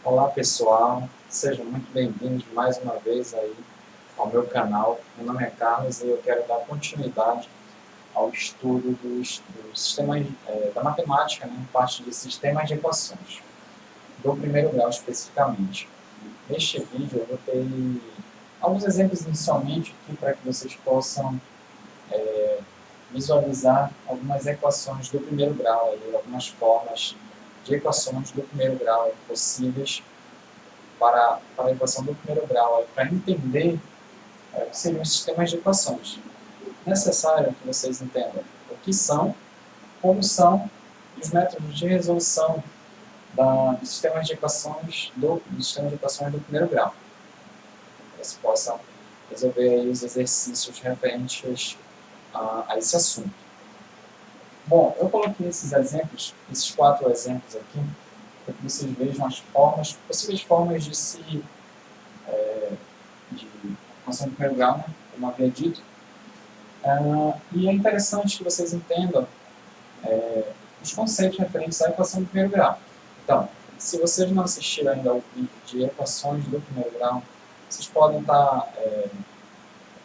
Olá pessoal, sejam muito bem-vindos mais uma vez aí ao meu canal. Meu nome é Carlos e eu quero dar continuidade ao estudo do sistema, da matemática, né, parte de sistemas de equações, do primeiro grau especificamente. Neste vídeo eu vou ter alguns exemplos inicialmente aqui para que vocês possam visualizar algumas equações do primeiro grau, aí, algumas formas de equações do primeiro grau possíveis para a equação do primeiro grau, para entender o que seriam os sistemas de equações. É necessário que vocês entendam o que são, como são e os métodos de resolução dos sistemas de equações do primeiro grau. Para que vocês possam resolver aí os exercícios referentes a esse assunto. Bom, eu coloquei esses exemplos, esses 4 exemplos aqui, para que vocês vejam as possíveis formas de se de equação do primeiro grau, né, como havia dito. E é interessante que vocês entendam os conceitos referentes à equação do primeiro grau. Então, se vocês não assistiram ainda ao vídeo de equações do primeiro grau, vocês podem estar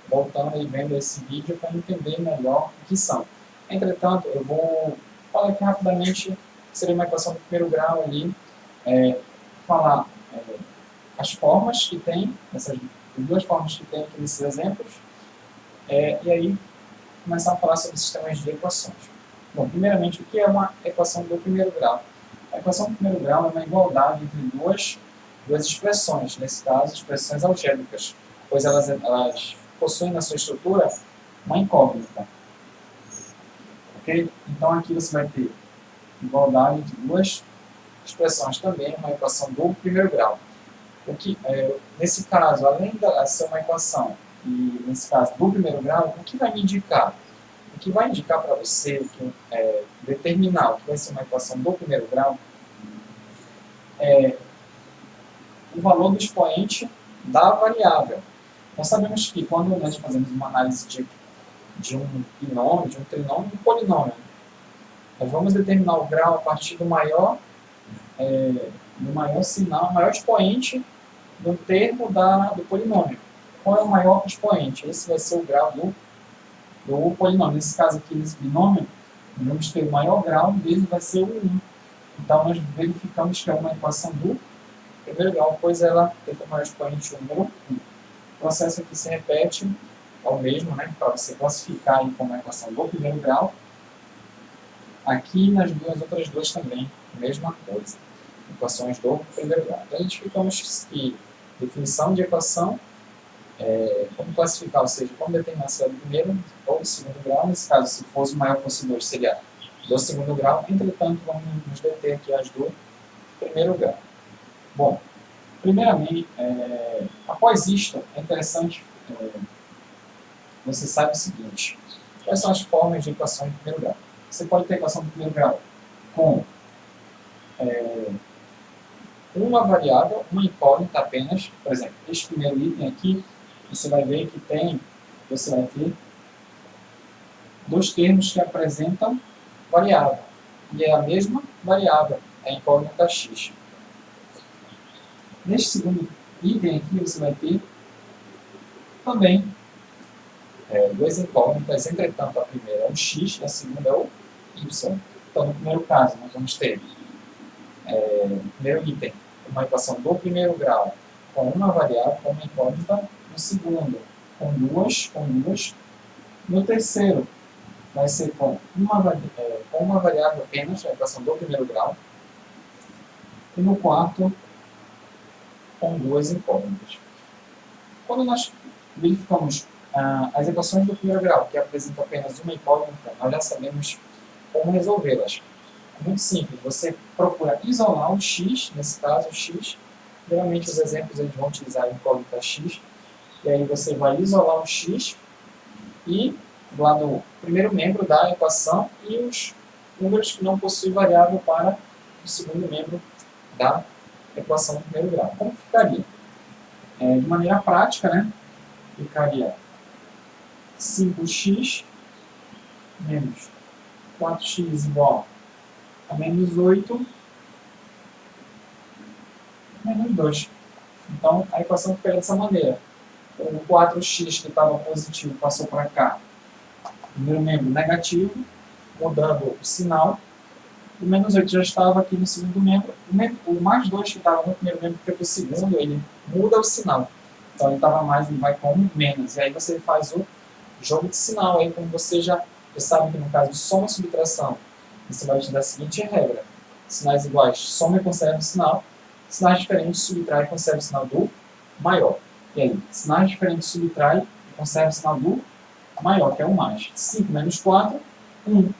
voltando e vendo esse vídeo para entender melhor o que são. Entretanto, eu vou falar aqui rapidamente o que seria uma equação do primeiro grau ali, falar as formas que tem, essas 2 formas que tem aqui nesses exemplos, e aí começar a falar sobre sistemas de equações. Bom, primeiramente, o que é uma equação do primeiro grau? A equação do primeiro grau é uma igualdade entre duas expressões, nesse caso, expressões algébricas, pois elas possuem na sua estrutura uma incógnita. Ok? Então, aqui você vai ter igualdade entre duas expressões também, uma equação do primeiro grau. Nesse caso, além de ser uma equação, e nesse caso do primeiro grau, o que vai me indicar? O que vai indicar para você, determinar o que vai ser uma equação do primeiro grau, é o valor do expoente da variável. Nós sabemos que quando nós fazemos uma análise de um binômio, de um trinômio, de um polinômio, nós vamos determinar o grau a partir do maior sinal, maior expoente do termo do polinômio. Qual é o maior expoente? Esse vai ser o grau do polinômio. Nesse caso aqui, nesse binômio, nós vamos ter o maior grau dele vai ser o 1. Então, nós verificamos que é uma equação do primeiro grau, pois ela tem como maior expoente o número 1. O processo aqui se repete ao mesmo, né, para você classificar aí como equação do primeiro grau. Aqui nas outras duas também, mesma coisa. Equações do primeiro grau. Então, identificamos que definição de equação, como classificar, ou seja, como determinar se é do primeiro ou do segundo grau. Nesse caso, se fosse o maior fosse 2, seria do segundo grau. Entretanto, vamos nos deter aqui as do primeiro grau. Bom, primeiramente, após isto, é interessante você saiba o seguinte: quais são as formas de equação de primeiro grau? Você pode ter equação de primeiro grau com uma variável, uma incógnita apenas. Por exemplo, este primeiro item aqui, você vai ver que você vai ter 2 termos que apresentam variável, e é a mesma variável, a incógnita x. Neste segundo item aqui, você vai ter também 2 incógnitas, entretanto, a primeira é o x e a segunda é o y. Então, no primeiro caso, nós vamos ter no primeiro item uma equação do primeiro grau com uma variável, com uma incógnita. No segundo, com duas. No terceiro, vai ser com uma variável apenas, a equação do primeiro grau. E no quarto, com 2 incógnitas. Quando nós verificamos as equações do primeiro grau, que apresentam apenas uma incógnita, nós já sabemos como resolvê-las. É muito simples, você procura isolar o x, nesse caso o x, geralmente os exemplos eles vão utilizar a incógnita x, e aí você vai isolar o x e lá no primeiro membro da equação e os números que não possuem variável para o segundo membro da equação do primeiro grau. Como ficaria? De maneira prática, né, ficaria 5x menos 4x igual a menos 8 menos 2. Então, a equação fica dessa maneira. O 4x que estava positivo passou para cá. Primeiro membro negativo, mudando o sinal. O menos 8 já estava aqui no segundo membro. O mais 2 que estava no primeiro membro foi para o segundo, ele muda o sinal. Então ele estava mais, ele vai com menos. E aí você faz o jogo de sinal. Aí, como você já sabe que no caso de soma e subtração, você vai utilizar a seguinte regra. Sinais iguais, soma e conserva o sinal. Sinais diferentes, subtrai e conserva o sinal do maior. E aí, sinais diferentes, subtrai e conserva o sinal do maior, que é o mais. 5 menos 4, 1.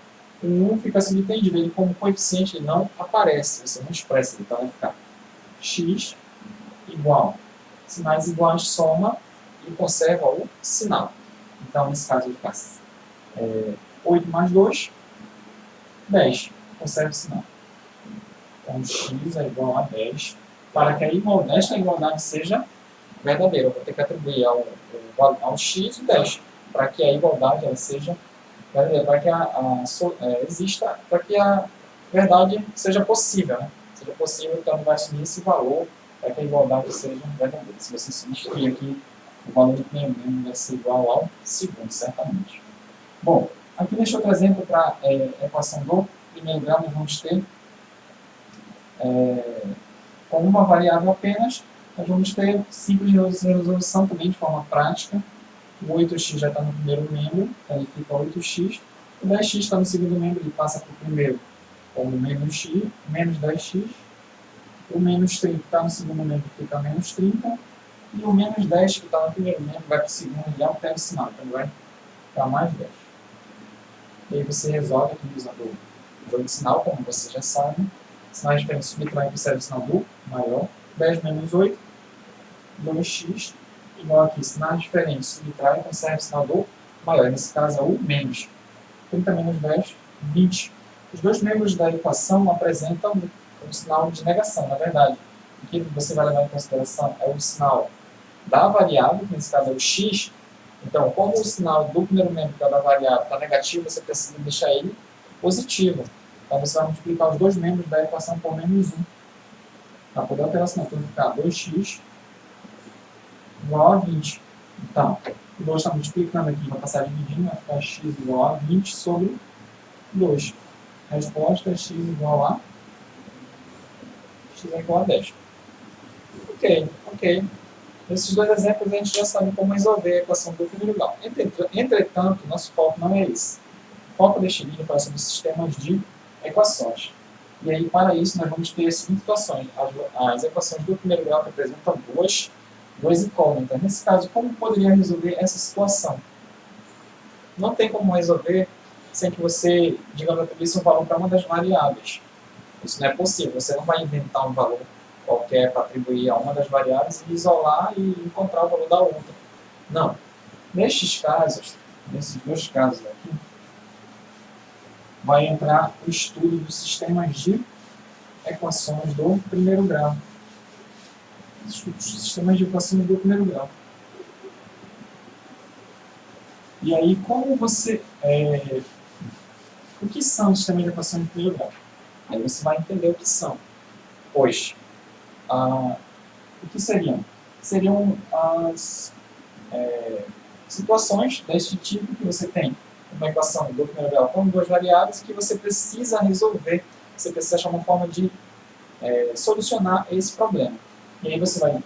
O 1 fica subentendido, ele como coeficiente ele não aparece, você não expressa, então vai ficar x igual. Sinais iguais soma e conserva o sinal. Então, nesse caso, vai ficar 8 mais 2, 10. Conserva o sinal. Então, x é igual a 10. Para que esta igualdade seja verdadeira, eu vou ter que atribuir ao x o 10. Para que a igualdade ela seja verdadeira, para que exista, para que a verdade seja possível. Né? Seja possível, então vai assumir esse valor para que a igualdade seja verdadeira. Se você substituir aqui, o valor do primeiro membro vai ser igual ao segundo, certamente. Bom, aqui deixa outro exemplo para a equação do primeiro grau. Nós vamos ter, com uma variável apenas, nós vamos ter simples resolução também de forma prática. O 8x já está no primeiro membro, então ele fica 8x. O 10x está no segundo membro, ele passa para o primeiro como menos x, menos 10x. O menos 30 está no segundo membro, fica menos 30. E o menos 10 que está no primeiro membro vai para o segundo e altera o sinal, então vai para mais 10. E aí você resolve aqui usando o jogo de sinal, como você já sabe. Sinais diferentes subtrai e conserva o sinal do maior. 10 menos 8, 2x. Igual aqui, sinais diferentes subtrai e conserva o sinal do maior. Nesse caso é o menos. 30 menos 10, 20. Os dois membros da equação apresentam um sinal de negação, na verdade. O que você vai levar em consideração é o sinal da variável, que nesse caso é o x. Então, como o sinal do primeiro membro, que é da variável, está negativo, você precisa deixar ele positivo. Então, você vai multiplicar os dois membros da equação por menos 1. Para poder alterar o sinal, então vai ficar 2x igual a 20. Então, o 2 está multiplicando aqui, vai passar dividindo, vai ficar x igual a 20 sobre 2. A resposta é x igual a 10. Ok. Nesses dois exemplos a gente já sabe como resolver a equação do primeiro grau. Entretanto, nosso foco não é esse. O foco deste vídeo é sobre sistemas de equações. E aí, para isso, nós vamos ter as seguintes situações. As equações do primeiro grau representam duas incógnitas. Nesse caso, como poderia resolver essa situação? Não tem como resolver sem que você, digamos, atribuísse um valor para uma das variáveis. Isso não é possível. Você não vai inventar um valor qualquer para atribuir a uma das variáveis e isolar e encontrar o valor da outra. Não. Nesses dois casos aqui, vai entrar o estudo dos sistemas de equações do primeiro grau. Sistemas de equações do primeiro grau. E aí, como você... o que são os sistemas de equações do primeiro grau? Aí você vai entender o que são. Pois, o que seriam? Seriam as situações deste tipo que você tem uma equação do primeiro grau com duas variáveis que você precisa resolver. Você precisa achar uma forma de solucionar esse problema. E aí você vai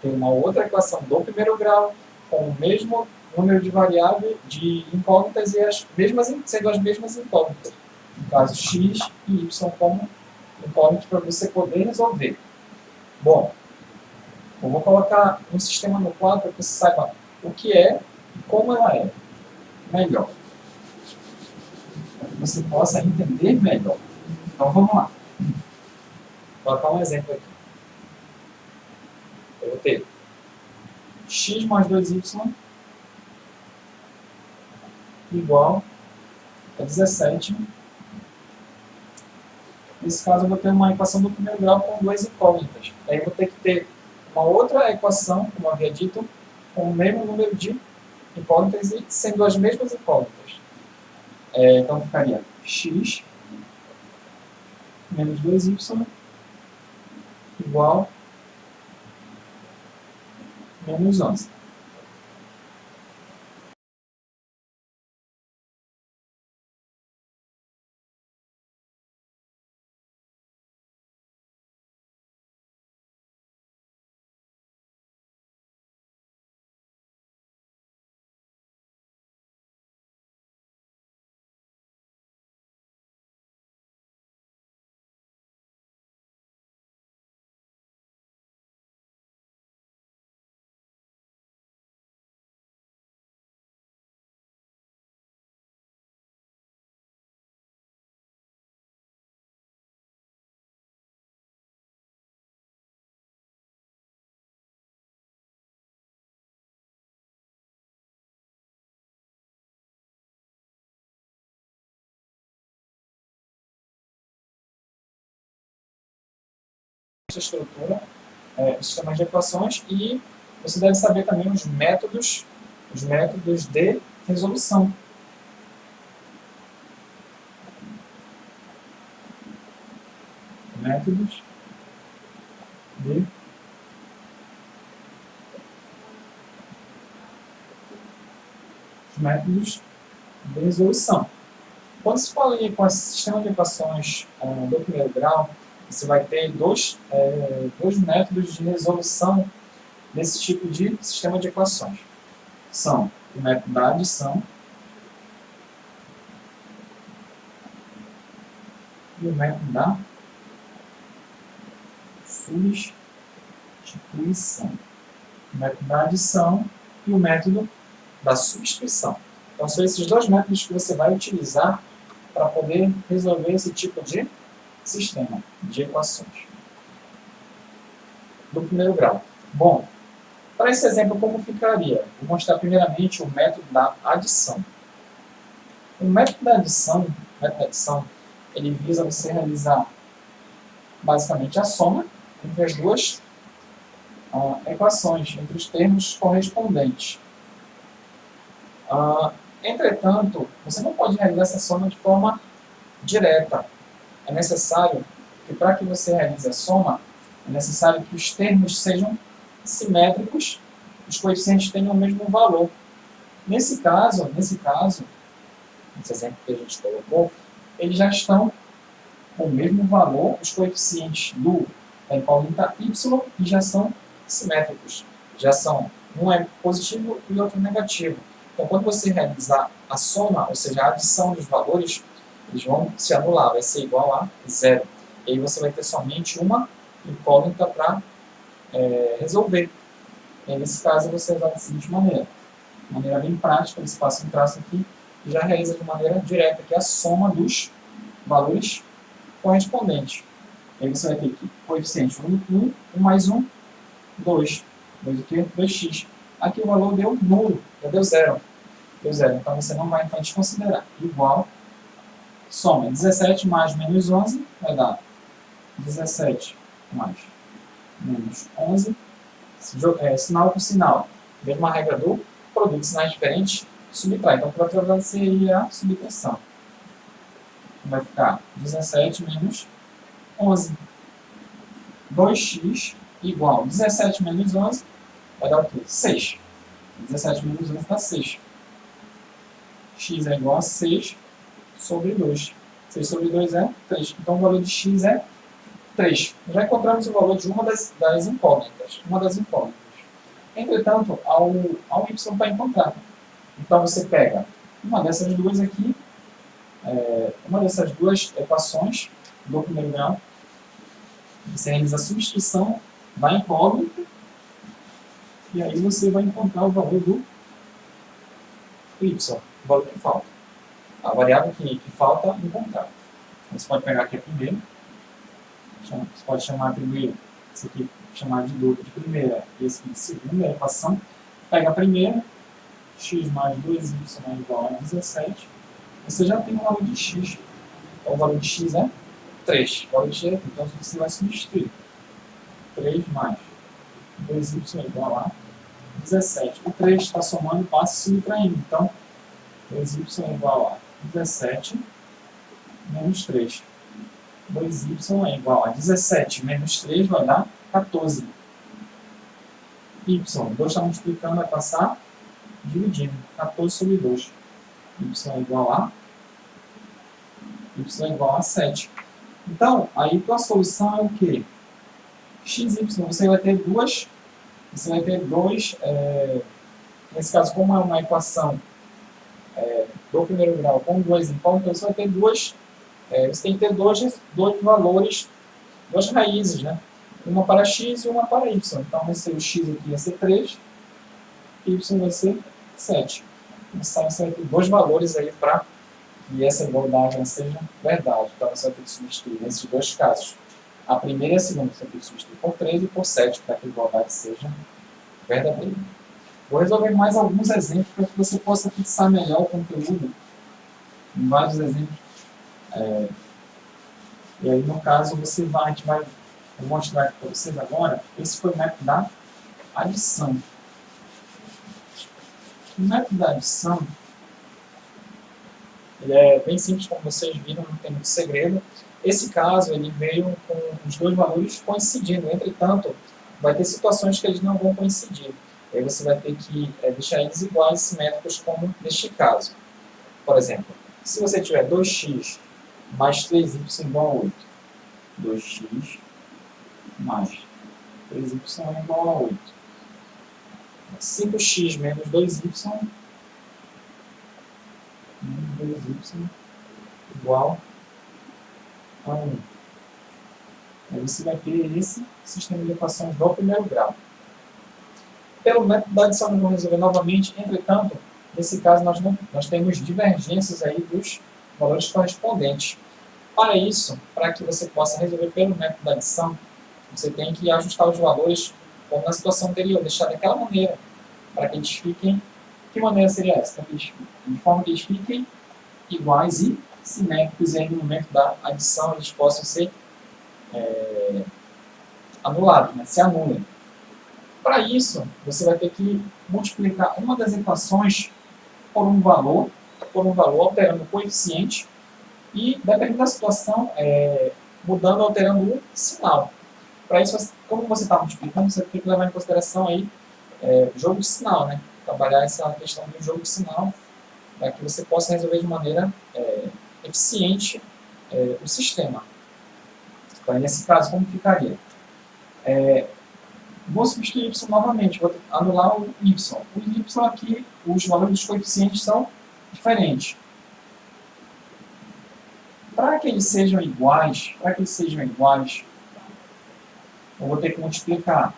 ter uma outra equação do primeiro grau com o mesmo número de variáveis, de incógnitas e sendo as mesmas incógnitas. No caso, x e y como incógnitas para você poder resolver. Bom, eu vou colocar um sistema no quadro para que você saiba o que é e como ela é melhor. Para que você possa entender melhor. Então vamos lá. Vou colocar um exemplo aqui. Eu vou ter x mais 2y igual a 17. Nesse caso, eu vou ter uma equação do primeiro grau com duas incógnitas. Aí eu vou ter que ter uma outra equação, como eu havia dito, com o mesmo número de incógnitas e sendo as mesmas incógnitas. Então ficaria x menos 2y igual a menos 11. Essa estrutura, sistemas de equações, e você deve saber também os métodos de resolução. Métodos de resolução. Quando se fala em sistema de equações do primeiro grau, você vai ter dois métodos de resolução desse tipo de sistema de equações. São o método da adição e o método da substituição. O método da adição e o método da substituição. Então, são esses dois métodos que você vai utilizar para poder resolver esse tipo de sistema de equações do primeiro grau. Bom, para esse exemplo, como ficaria? Vou mostrar primeiramente o método da adição. O método da adição, ele visa você realizar basicamente a soma entre as duas equações, entre os termos correspondentes. Entretanto, você não pode realizar essa soma de forma direta. É necessário que, para que você realize a soma, é necessário que os termos sejam simétricos, os coeficientes tenham o mesmo valor. Nesse caso, nesse exemplo que a gente colocou, eles já estão com o mesmo valor, os coeficientes da incógnita y, e já são simétricos. Um é positivo e o outro negativo. Então, quando você realizar a soma, ou seja, a adição dos valores, eles vão se anular, vai ser igual a zero. E aí você vai ter somente uma incógnita para resolver. E aí, nesse caso, você vai da seguinte maneira. De maneira bem prática, eles passam um traço aqui e já realiza de maneira direta, que é a soma dos valores correspondentes. E aí você vai ter aqui coeficiente 1 mais 1, 2. 2 aqui, 2x. Aqui o valor deu nulo, já deu zero. Deu zero, então você não vai desconsiderar. Igual, soma 17 mais menos 11, vai dar 17 mais menos 11. Sinal com sinal. Mesma regra do produto, sinais diferentes, subtrai. Então, para prevalecer aí a subtração. Vai ficar 17 menos 11. 2x igual 17 menos 11 vai dar o quê? 6. 17 menos 11 dá 6. X é igual a 6 sobre 2. 6 sobre 2 é 3. Então, o valor de x é 3. Já encontramos o valor de uma das incógnitas. Entretanto, há um y para encontrar. Então, você pega uma dessas duas aqui, uma dessas duas equações do primeiro grau, você realiza a substituição da incógnita, e aí você vai encontrar o valor do y, o valor que falta. A variável que falta encontrar. Você pode pegar aqui a primeira, você pode chamar primeiro, esse aqui chamar de primeira e esse aqui de segunda equação. Pega a primeira, x mais 2y é igual a 17. Você já tem o valor de x. Então, o valor de x é 3. O valor de x é 3. Então, você vai substituir. 3 mais 2y é igual a 17. O 3 está somando, passa e subtraindo. Então, 2y é igual a 17 menos 3. 2y é igual a 17 menos 3 vai dar 14. Y, 2 está multiplicando, vai passar dividindo. 14 sobre 2. Y é igual a 7. Então, aí tua solução é o quê? Xy, você vai ter dois, nesse caso, como é uma equação do primeiro grau com duas incógnitas, você vai ter você tem que ter dois valores, duas raízes, né? Uma para x e uma para y. Então, vai ser o x aqui vai ser 3, e y vai ser 7. Então, você vai ter dois valores aí para que essa igualdade seja verdade. Então, você vai ter que substituir nesses dois casos. A primeira e a segunda você vai ter que substituir por 3 e por 7 para que a igualdade seja verdadeira. Vou resolver mais alguns exemplos para que você possa fixar melhor o conteúdo em vários exemplos. E aí, no caso, a gente vai mostrar aqui para vocês agora. Esse foi o método da adição. O método da adição ele é bem simples, como vocês viram, não tem muito segredo. Esse caso ele veio com os dois valores coincidindo. Entretanto, vai ter situações que eles não vão coincidir. Aí você vai ter que deixar eles iguais, simétricos, como neste caso. Por exemplo, se você tiver 2x mais 3y igual a 8. 2x mais 3y é igual a 8. 5x menos 2y igual a 1. Aí você vai ter esse sistema de equações do primeiro grau. Pelo método da adição, nós vamos resolver novamente. Entretanto, nesse caso, nós temos divergências aí dos valores correspondentes. Para isso, para que você possa resolver pelo método da adição, você tem que ajustar os valores como na situação anterior, deixar daquela maneira, para que eles fiquem... Que maneira seria essa? De forma que eles fiquem iguais e simétricos, e aí no momento da adição eles possam ser anulados, né? Se anulem. Para isso, você vai ter que multiplicar uma das equações por um valor alterando o coeficiente e, dependendo da situação, mudando, alterando o sinal. Para isso, como você está multiplicando, você tem que levar em consideração aí jogo de sinal, né? Trabalhar essa questão do jogo de sinal para que você possa resolver de maneira eficiente o sistema. Então, nesse caso, como ficaria? Vou substituir y novamente, vou anular o y. O y aqui, os valores dos coeficientes são diferentes. Para que eles sejam iguais, eu vou ter que multiplicar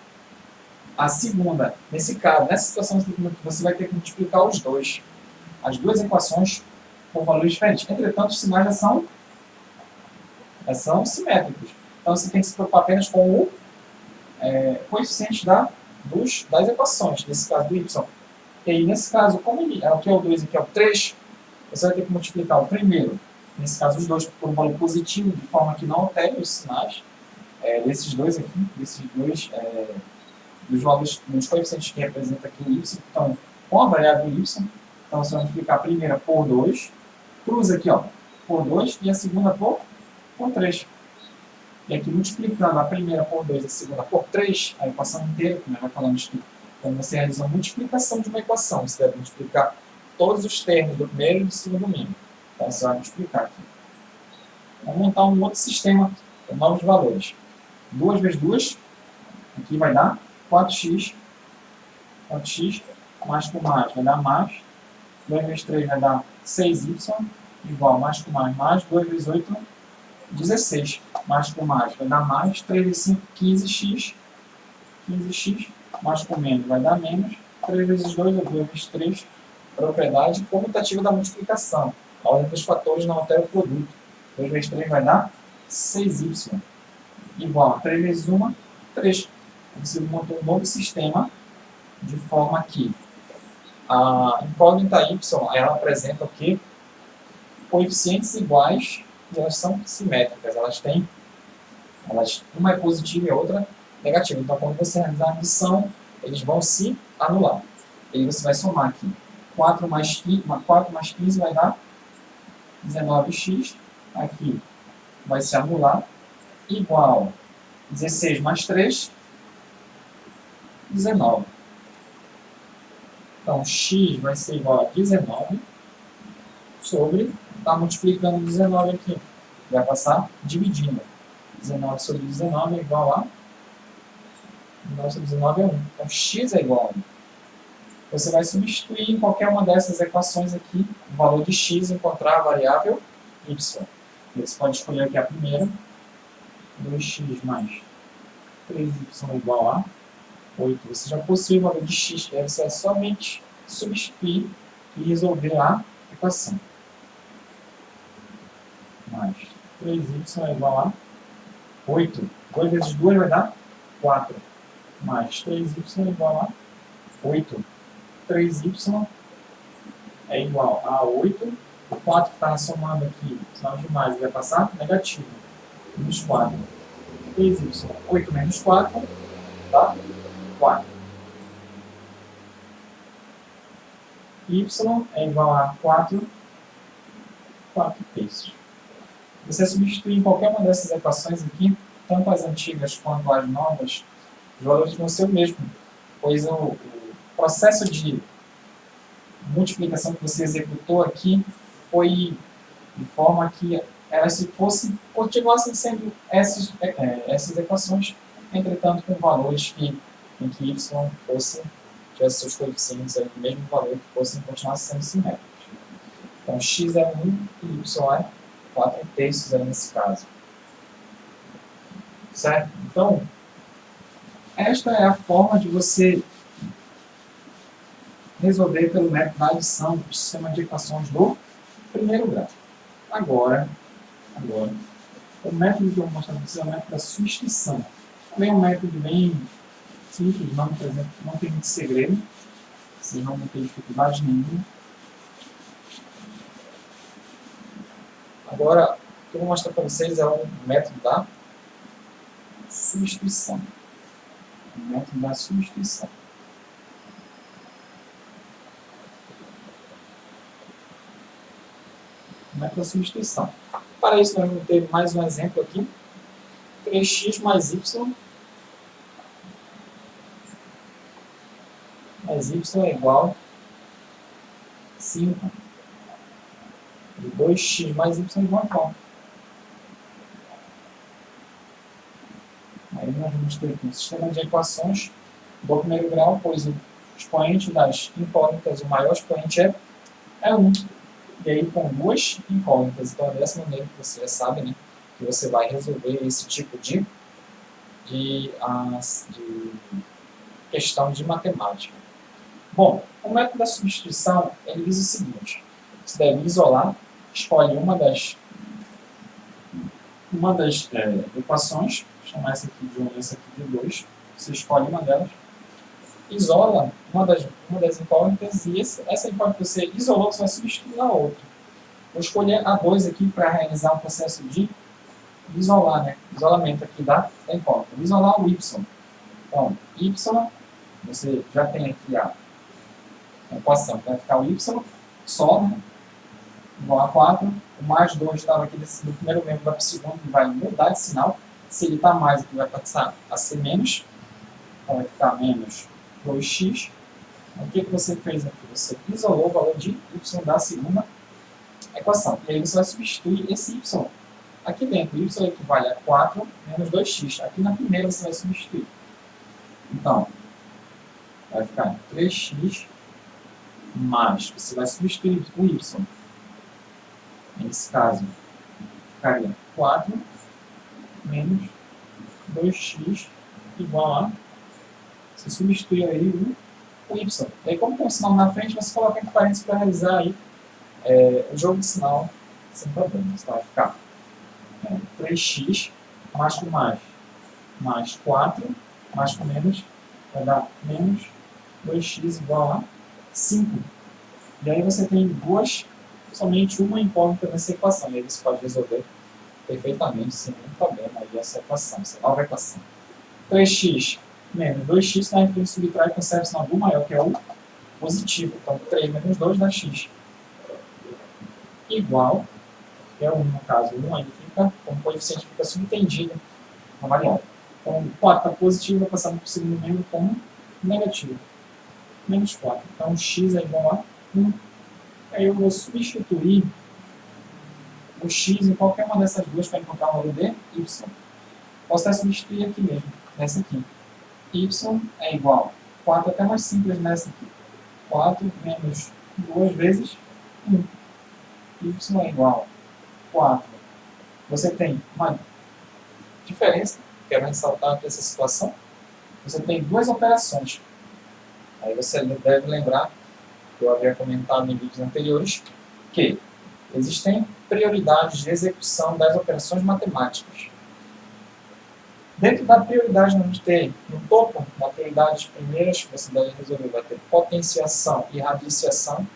a segunda. Nesse caso, nessa situação, você vai ter que multiplicar os dois. As duas equações por valores diferentes. Entretanto, os sinais já são simétricos. Então, você tem que se preocupar apenas com o coeficiente das equações, nesse caso do y. E aí, nesse caso, como aqui é o 2 e aqui é o 3, você vai ter que multiplicar o primeiro, nesse caso os dois, por um valor positivo, de forma que não altere os sinais desses dois aqui, dos valores, dos coeficientes que representam aqui o y, então, com a variável y. Então, você vai multiplicar a primeira por 2, cruza aqui, ó, por 2, e a segunda por 3. E aqui, multiplicando a primeira por 2 e a segunda por 3, a equação inteira, como nós falamos que quando você realiza a multiplicação de uma equação, você deve multiplicar todos os termos do primeiro e do segundo mínimo. Então, você vai multiplicar aqui. Vamos montar um outro sistema com novos valores. 2 vezes 2, aqui vai dar 4x. 4x, mais com mais vai dar mais. 2 vezes 3 vai dar 6y, igual mais com mais. 2 vezes 8, 16. Mais com mais vai dar mais. 3 vezes 5, 15x. 15x, mais com menos vai dar menos. 3 vezes 2 é 2 vezes 3. Propriedade comutativa da multiplicação. A ordem dos fatores não altera o produto. 2 vezes 3 vai dar 6y. Igual a 3 vezes 1, 3. Você montou um novo sistema de forma que a incógnita y ela apresenta o quê? Coeficientes iguais e elas são simétricas. Uma é positiva e a outra negativa. Então, quando você realizar a adição, eles vão se anular. E aí você vai somar aqui. 4 mais 15 vai dar 19x. Aqui vai se anular. Igual 16 mais 3 19. Então, x vai ser igual a 19 sobre, está multiplicando 19 aqui, vai passar dividindo. 19 sobre 19 é igual a 19 sobre 19 é 1. Então, x é igual a 1. Você vai substituir em qualquer uma dessas equações aqui o valor de x e encontrar a variável y. Você pode escolher aqui a primeira, 2x mais 3y igual a 8. Você já possui o valor de x, que você vai somente substituir e resolver a equação. Mais 3y é igual a 8. 2 vezes 2 vai dar 4. Mais 3y é igual a 8. 3y é igual a 8. O 4 que está somando aqui, sinal de mais, vai passar negativo. Menos 4. 3y, 8 menos 4, dá 4. Y é igual a 4 terços. Você substituir em qualquer uma dessas equações aqui, tanto as antigas quanto as novas, os valores vão ser o mesmo, pois o processo de multiplicação que você executou aqui foi de forma que elas continuassem sendo essas equações, entretanto com valores em que y tivesse seus coeficientes aí, o mesmo valor que continuassem sendo simétricos. Então x é 1 e y é 4 terços aí nesse caso. Certo? Então, esta é a forma de você resolver pelo método da adição do sistema de equações do primeiro grau. Agora, o método que eu vou mostrar para vocês é o método da substituição. Também é um método bem simples, não tem muito segredo, vocês não vão ter dificuldade nenhuma. Agora, o que eu vou mostrar para vocês é o método da substituição. O método da substituição. O método da substituição. Para isso, nós vamos ter mais um exemplo aqui. 3x mais y é igual a 5. E 2x mais y é igual a qual? Aí nós vamos ter aqui um sistema de equações do primeiro grau, pois o expoente das incógnitas, o maior expoente é 1. E aí com duas incógnitas. Então é dessa maneira que você já sabe, né, que você vai resolver esse tipo de questão de matemática. Bom, o método da substituição ele diz o seguinte: você deve isolar, escolhe uma das equações, vou chamar essa aqui de 1 e essa aqui de 2, você escolhe uma delas, isola uma das incógnitas e essa incógnita que você isolou, você vai substituir na outra. Vou escolher a 2 aqui para realizar um processo de isolar, né? Isolamento aqui da incógnita. Vou isolar o y. Então, y, você já tem aqui a equação, vai ficar o y só, né? Igual a 4. O mais 2 estava aqui do primeiro membro para o segundo, ele vai mudar de sinal. Se ele está mais aqui, vai passar a ser menos. Então vai ficar menos 2x. O que você fez aqui? Você isolou o valor de y da segunda equação. E aí você vai substituir esse y. Aqui dentro, y equivale a 4 menos 2x. Aqui na primeira você vai substituir. Então, vai ficar 3x mais, você vai substituir o y. Nesse caso, ficaria 4 menos 2x igual a, você substitui aí o y. E aí, como tem um sinal na frente, você coloca entre parênteses para realizar aí, o jogo de sinal sem problemas. Então vai ficar 3x mais com mais 4, mais com menos, vai dar menos 2x igual a 5. E aí você tem somente uma incógnita nessa equação. E aí você pode resolver perfeitamente, sem nenhum problema, aí essa equação, essa nova equação. 3x menos 2x, na frente subtrai e conserva o sinal do maior, que é o positivo. Então 3 menos 2 dá x. Igual, que é 1 no caso, 1 aí fica, como coeficiente fica subentendido na variável. Então 4 está positivo, vai passar para o segundo membro como negativo, menos 4. Então, x é igual a 1. Aí eu vou substituir o x em qualquer uma dessas duas para encontrar o valor de y. Posso até substituir aqui mesmo, nessa aqui. Y é igual a 4, até mais simples nessa aqui. 4 menos 2 vezes 1. Y é igual a 4. Você tem uma diferença, quero ressaltar aqui essa situação. Você tem duas operações. Aí você deve lembrar, que eu havia comentado em vídeos anteriores, que existem prioridades de execução das operações matemáticas. Dentro da prioridade, vamos ter, no topo, na prioridade primeiras que você deve resolver, vai ter potenciação e radiciação.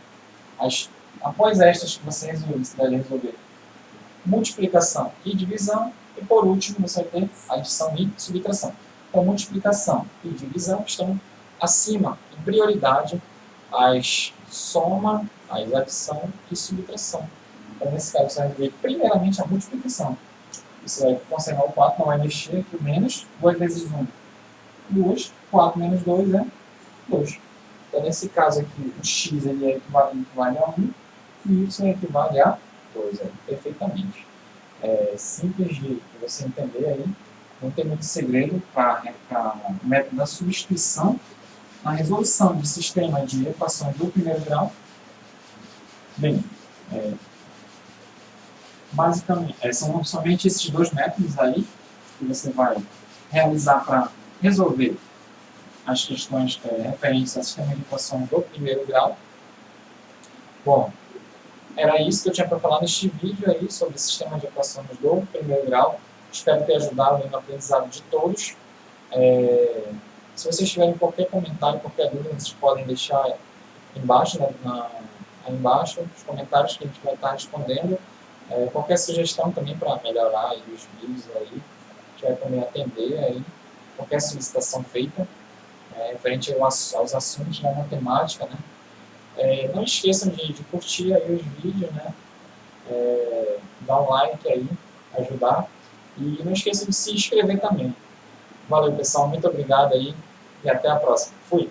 Após estas que você deve resolver multiplicação e divisão. E por último, você vai ter adição e subtração. Então, multiplicação e divisão estão acima, em prioridade, as soma, as adição e subtração. Então, nesse caso, você vai ver primeiramente a multiplicação. Você vai conservar o 4, não vai mexer aqui, menos 2 vezes 1, 2. 4 menos 2 é 2. Então, nesse caso aqui, o x ele é equivale a 1 e o y equivale a 2. Perfeitamente. É simples de você entender aí. Não tem muito segredo para o método da substituição na resolução de sistema de equações do primeiro grau. Bem, basicamente, são somente esses dois métodos aí que você vai realizar para resolver as questões referentes ao sistema de equações do primeiro grau. Bom, era isso que eu tinha para falar neste vídeo aí sobre o sistema de equações do primeiro grau. Espero ter ajudado no aprendizado de todos. Se vocês tiverem qualquer comentário, qualquer dúvida, vocês podem deixar embaixo, aí embaixo, nos comentários que a gente vai estar respondendo. Qualquer sugestão também para melhorar aí os vídeos aí, a gente vai também atender aí qualquer solicitação feita referente aos assuntos da matemática, né? Não esqueçam de curtir aí os vídeos, né? Dar um like aí, ajudar. E não esqueçam de se inscrever também. Valeu, pessoal. Muito obrigado aí e até a próxima. Fui!